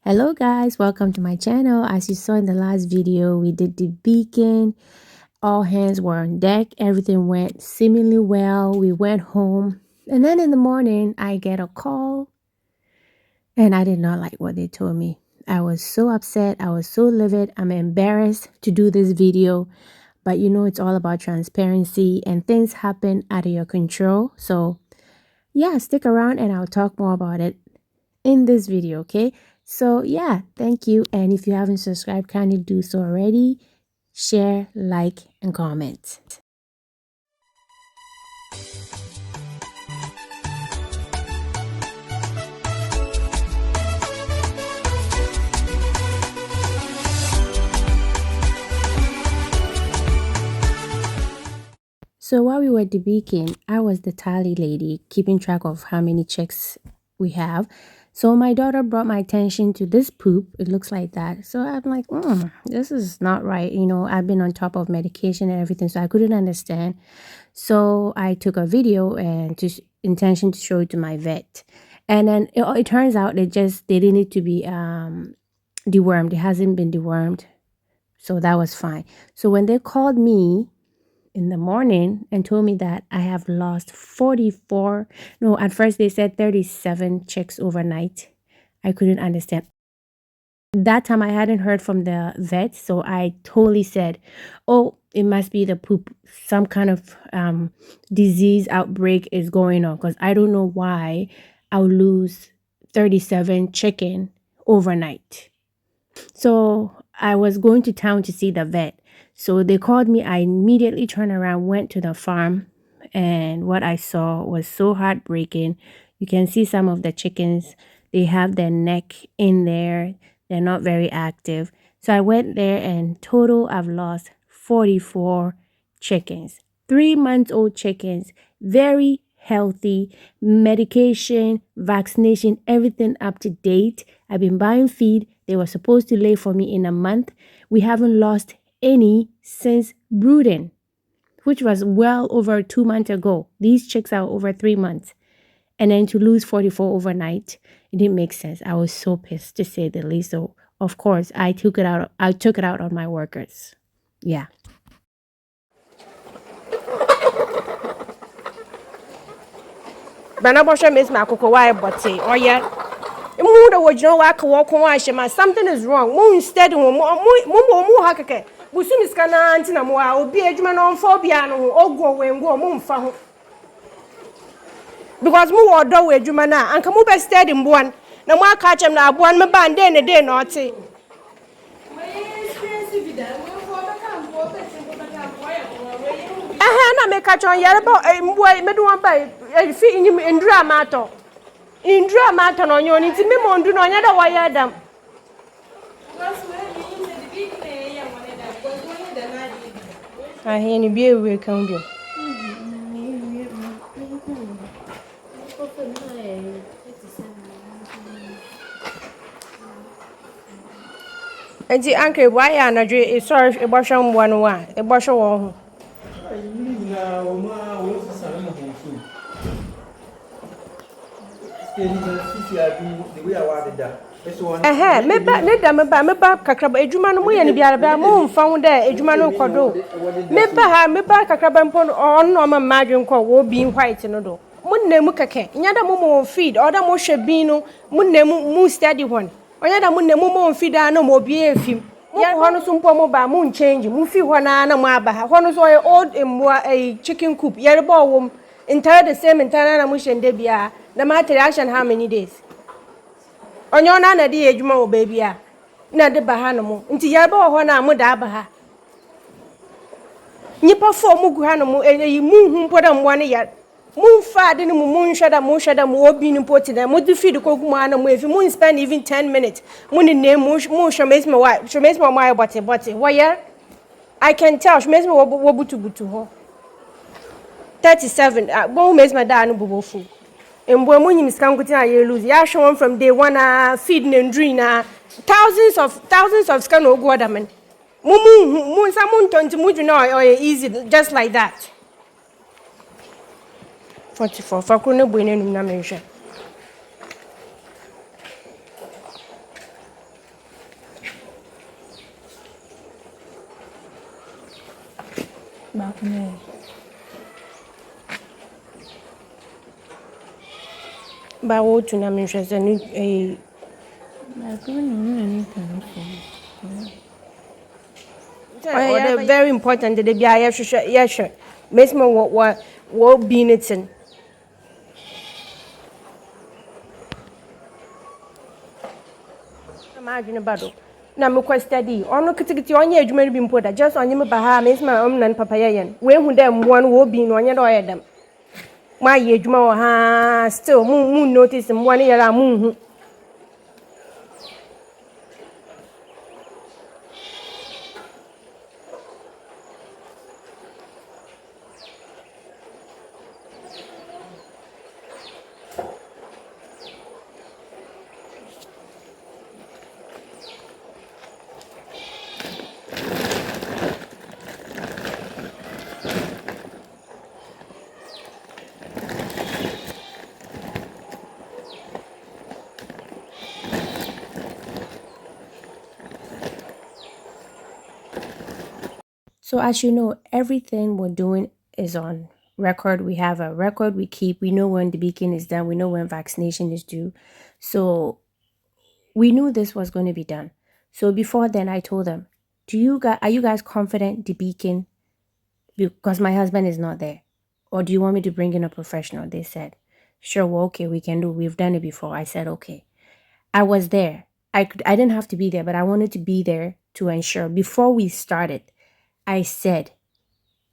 Hello guys, welcome to my channel. As you saw in the last video, we did the beacon. All hands were on deck. Everything went seemingly well. We went home, and then in the morning I get a call, and I did not like what they told me. I was so upset. I was so livid. I'm embarrassed to do this video, but you know it's all about transparency, and things happen out of your control. So yeah, stick around and I'll talk more about it in this video, okay? So yeah, thank you. And if you haven't subscribed, kindly do so already. Share, like, and comment. So while we were debaking, I was the tally lady, keeping track of how many chicks we have. So my daughter brought my attention to this poop. It looks like that. So I'm like, this is not right. You know, I've been on top of medication and everything, so I couldn't understand. So I took a video and intention to show it to my vet. And then it turns out they didn't need to be dewormed. It hasn't been dewormed. So that was fine. So when they called me in the morning and told me that I have lost 44, no, at first they said 37 chicks overnight. I couldn't understand. That time I hadn't heard from the vet, so I totally said, oh, it must be the poop. Some kind of disease outbreak is going on, because I don't know why I'll lose 37 chicken overnight. So I was going to town to see the vet. So they called me. I immediately turned around, went to the farm, and what I saw was so heartbreaking. You can see some of the chickens, they have their neck in there. They're not very active. So I went there, and total I've lost 44 chickens. 3-month-old chickens, very healthy, medication, vaccination, everything up to date. I've been buying feed. They were supposed to lay for me in a month. We haven't lost any since brooding, which was well over 2 months ago. These chicks are over 3 months. And then to lose 44 overnight, it didn't make sense. I was so pissed, to say the least. So of course I took it out on my workers. Yeah. Banabosha miss my cocoa wire botty or yet. Something is wrong. Moon steady hakake. Busum is kana antina moa, or be a man on phobiano, or go away and go moon for. Because moo or do with Jumana, and come over steady in one. No more catch him now, one man, then a day naughty. I make catch on Yarabo, a boy, made one by a fee in dramato. In dramato on your need to me on do no other wire them. I hear any beer will come here. And the uncle, why are not a sorry about some 101, a bushel one. Meba kakraba ejuma no moye ne biara mo mfa ho da ejuma no kodo meba kakraba mpon on no ma madwen ko wo bean white no do munnemu keke nyada mo feed oda mo hwe bean no munnemu mu steady one onyada munnemu mo feed na mo bie afim mo ho no so mpo mo ba mo change mo fi ho na mo aba ha ho no so old emwa chicken coop yare ba wo entire the same entire na mo hwende bia na matter action how many days onyo na di ejuma wo baby a na de ba ha no mo nti ya ba ho na mo da ba ha nyipa fo mu gu ha no mo eyi mu hu poda mo ne ya mu fa de no mu nhwada mo obi ni poti na mo di feed ko gu mo na mo efi mo spend even 10 minutes mo ni name mo shomes me why shomes me my bote why I can tell shomes me wo butu ho 37 bo mes me da no bobofu embo munyim skankuti na ye lose ya show from day one feed and drink na thousands of scan ogu odamen mu samun tonti muju na or easy just like that 44 fakru ne buene num na menhwe Back in there. Ba wo tu na me hwɛ sɛ ne Back in anything. Or very important de bia yɛhwɛ mesmo wo bi ne tin ma adwene ba do na me kɔ study ɔno kitikiti ɔnyɛ adwuma no bi mpo da just ɔnye me ba ha mesmo ɔmna papa yɛyɛ we hu dɛ mmoa no wo bi no ɔnyɛ dɛ ɔyɛ dɛm ma yɛ adwuma wɔ ha still mu notice mmoa no yɛra mu hu. So as you know, everything we're doing is on record. We have a record we keep. We know when the beacon is done. We know when vaccination is due. So we knew this was going to be done. So before then, I told them, are you guys confident the beacon, because my husband is not there? Or do you want me to bring in a professional? They said, sure, well, okay, we can do. We've done it before. I said, okay. I was there. I didn't have to be there, but I wanted to be there to ensure. Before we started, I said,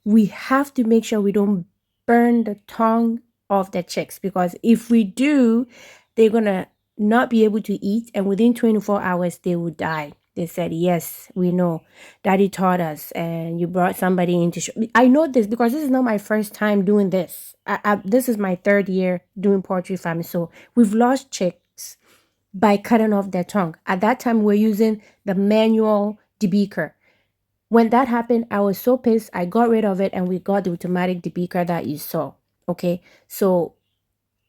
we have to make sure we don't burn the tongue of the chicks, because if we do, they're going to not be able to eat, and within 24 hours, they will die. They said, yes, we know. Daddy taught us, and you brought somebody in to show. I know this because this is not my first time doing this. This is my 3rd year doing poultry farming. So we've lost chicks by cutting off their tongue. At that time, we're using the manual debeaker. When that happened, I was so pissed. I got rid of it, and we got the automatic debeaker that you saw. Okay, so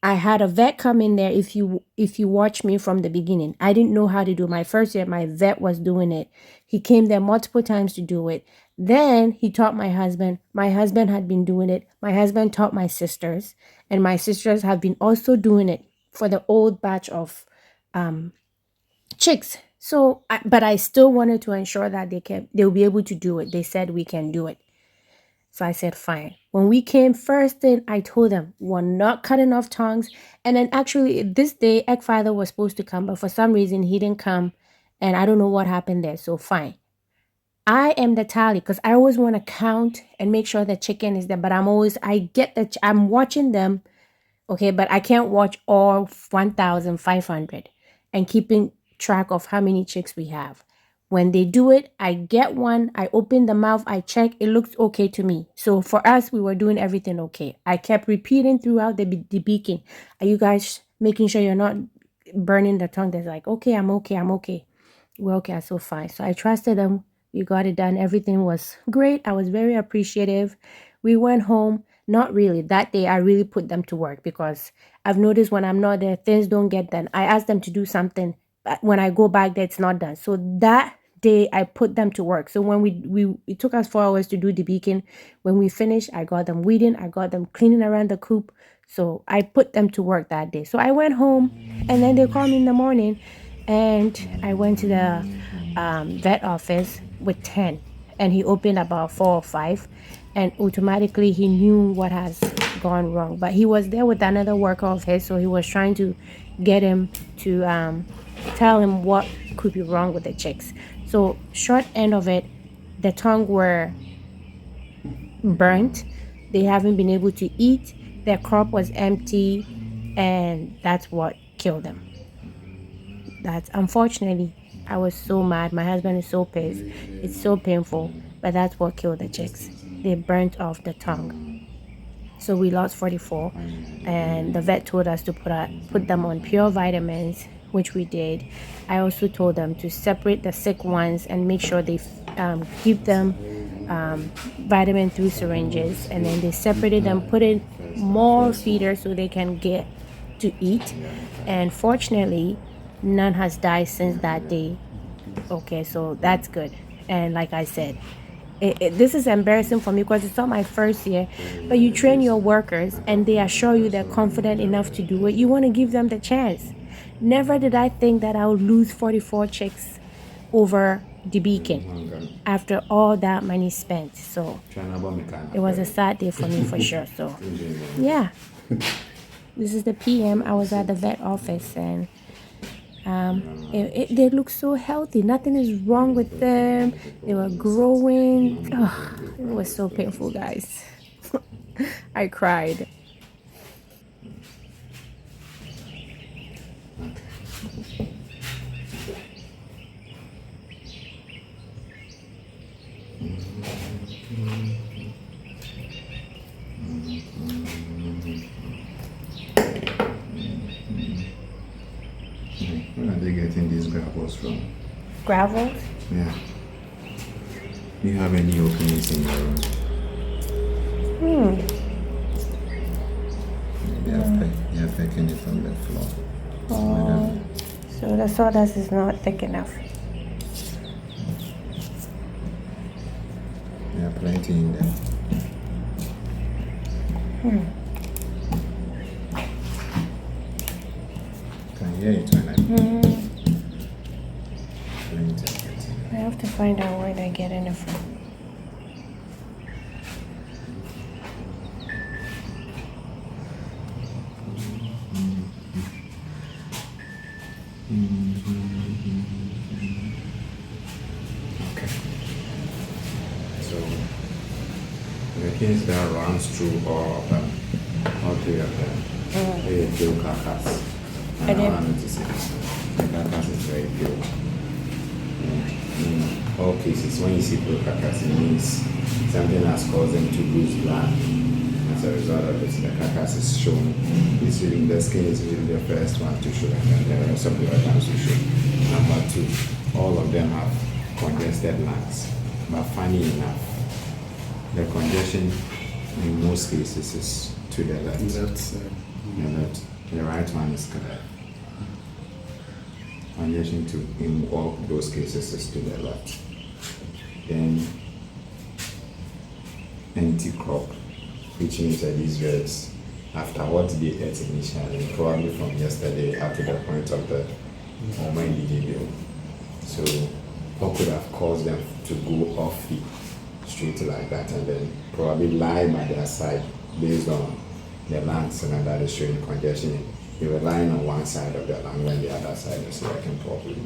I had a vet come in there. If you watch me from the beginning, I didn't know how to do it. My first year, my vet was doing it. He came there multiple times to do it. Then he taught my husband. My husband had been doing it. My husband taught my sisters, and my sisters have been also doing it for the old batch of chicks. So, but I still wanted to ensure that they'll be able to do it. They said we can do it. So I said, fine. When we came first thing, I told them, we're not cutting off tongues. And then actually this day, Egg Father was supposed to come, but for some reason he didn't come. And I don't know what happened there. So fine. I am the tally because I always want to count and make sure the chicken is there. But I'm watching them. Okay, but I can't watch all 1,500 and keeping track of how many chicks we have. When they do it, I get one, I open the mouth, I check, it looks okay to me. So for us, we were doing everything okay. I kept repeating throughout the beacon, are you guys making sure you're not burning the tongue? They're like, okay, I'm okay, I'm okay. We're okay, so fine. So I trusted them. We got it done. Everything was great. I was very appreciative. We went home. Not really. That day, I really put them to work because I've noticed when I'm not there, things don't get done. I asked them to do something, but when I go back there, it's not done. So that day, I put them to work. So when it took us 4 hours to do the beacon. When we finished, I got them weeding. I got them cleaning around the coop. So I put them to work that day. So I went home, and then they called me in the morning, and I went to the vet office with 10, and he opened about 4 or 5, and automatically he knew what has gone wrong. But he was there with another worker of his, so he was trying to get him to tell him what could be wrong with the chicks. So short end of it, the tongue were burnt. They haven't been able to eat. Their crop was empty, and that's what killed them. That's unfortunately, I was so mad. My husband is so pissed. It's so painful, but that's what killed the chicks. They burnt off the tongue. So we lost 44, and the vet told us to put them on pure vitamins, which we did. I also told them to separate the sick ones and make sure they give them vitamin through syringes, and then they separated them, put in more feeders so they can get to eat. And fortunately, none has died since that day. Okay, so that's good. And like I said, this is embarrassing for me because it's not my first year. But you train your workers and they assure you they're confident enough to do it. You want to give them the chance. Never did I think that I would lose 44 chicks over the beacon after all that money spent. So it was a sad day for me for sure. So yeah, this is the PM. I was at the vet office and they look so healthy. Nothing is wrong with them. They were growing. Oh, it was so painful, guys. I cried. Where are they getting these gravels from? Gravels? Yeah. Do you have any openings in your room? They are taking it from the floor. Oh, so the sawdust is not thick enough. There are plenty in there. Can hear it when I plenty. I have to find out where they're getting it from. Okay. So the things that runs through all of them, all three of them, they are pure carcass. I did. I notice it. The carcass is very pure. In all cases, when you see pure carcass, it means something has caused them to lose blood. As a result of it, the carcass is shown. It's really, the skin is really the first one to show, and then the rest of the organs to show. Number two, all of them have congested lungs. But funny enough, the congestion in most cases is to the left. The left. The right one is correct. Congestion to in all those cases is to the left. Then anti-crop, which means that these birds, after what they ate initially, probably from yesterday up to the point of the moment they did, so what could have caused them to go off the street like that and then probably lie by their side based on the lungs and that is showing congestion. They were lying on one side of the lung when the other side is working properly.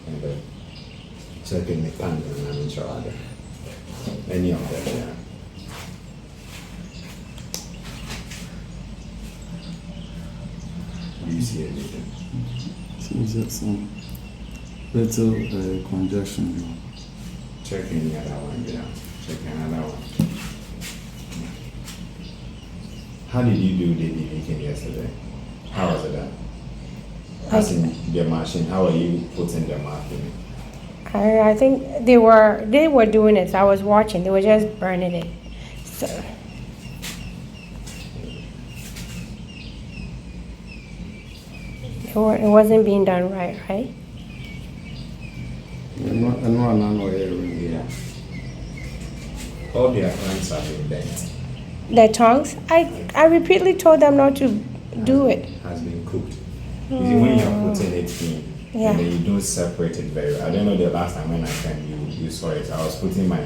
And then checking the tank and I'm sure other. Any of them, yeah. Do you see anything? Seems that some little congestion. Check any other one, yeah. Check another one. How did you do the leaking yesterday? How was it done? As in the machine, how are you putting the mark in it? I think they were doing it. So I was watching. They were just burning it. So it wasn't being done right, right? Yeah. All their plants have been bent. The tongues. I repeatedly told them not to do it. Has been cooked. You see, when you're putting it in, Yeah. and then you don't separate it very well. I don't know the last time when I came, you saw it. I was putting my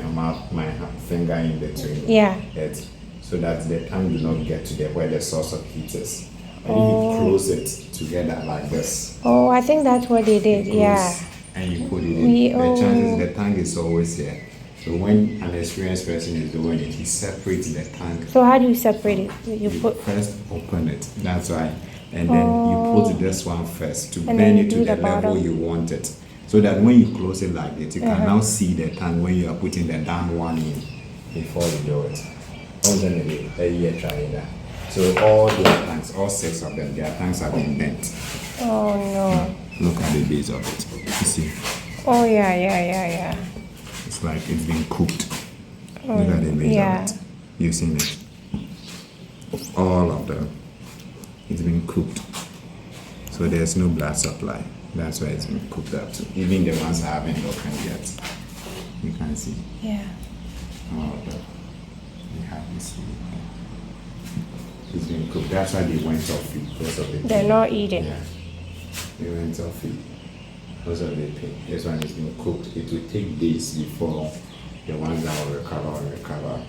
finger in between Yeah. it so that the tongue do not get to where the source of heat is. And if you close it together like this, Oh, I think that's what they did. close, Yeah. and you put it in, the chances the tongue is always here. So when an experienced person is doing it, he separates the tongue. So how do you separate it? You put. First open it, that's why. And then you put this one first to And bend then it to do the the level bottom. you want it. So that when you close it like this, you can now see the tongue when you are putting the down one in before you do it. A year trying that. So all their tongues, all 6 of them, their tongues have been bent. Oh no. Look at the base of it. You see? Oh yeah. It's like it's been cooked. Look at the base yeah. of it. You've seen it. All of them. It's been cooked. So there's no blood supply. That's why it's been cooked up. Even the ones I haven't opened yet. You can see. Yeah. Oh, they have this food. It's been cooked. That's why they went off feed because of the pain. They're not eating. Yeah. They went off feed because of the pain. This one is being cooked. It will take days before the ones that will recover.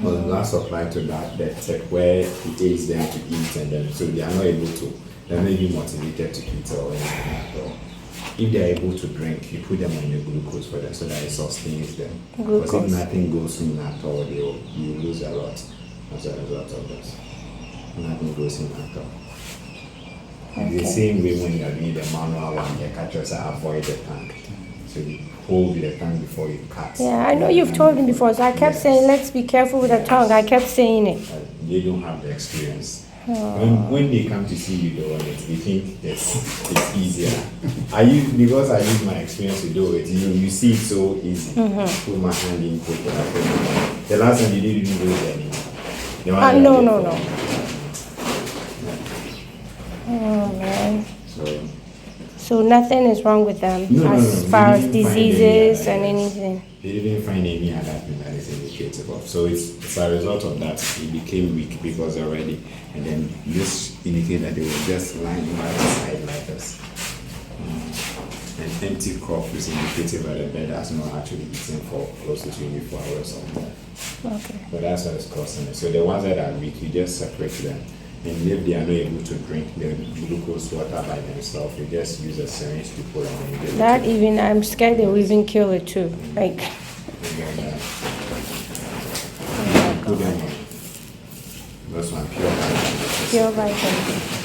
But the last supply to that tech where it aids them to eat and then so they are not able to, they're not even motivated to eat or anything at all. If they are able to drink, you put them on the glucose for them so that it sustains them. Because if nothing goes in at all, you lose a lot as a result of this. Nothing goes in at all. Okay. The same way when you are doing the manual one, the catchers avoid the tank. So you hold the tongue before you cut. Yeah, I know you've told me before, so I kept saying, let's be careful with the tongue. I kept saying it. They don't have the experience. When they come to see you do it, they think it's easier. Because I use my experience to do it, you see it so easy. Put my hand in, put it up. The last time you didn't even do it anymore. No. Oh, man. So nothing is wrong with them as far as diseases and anything. They didn't find any other thing that is indicative of. So it's a result of that. He became weak because already, and then this indicated that they were just lying by the side like this. An empty cup is indicative that the bed has not actually eaten for close to 24 hours or more. Okay. But that's what it's causing it. So the ones that are weak, you just separate them. And if they are not able to drink the glucose water by themselves, you just use a syringe to pull them in. That even, I'm scared they will even kill it too. Like. Put them on. That's one pure vitamin. Pure vitamin.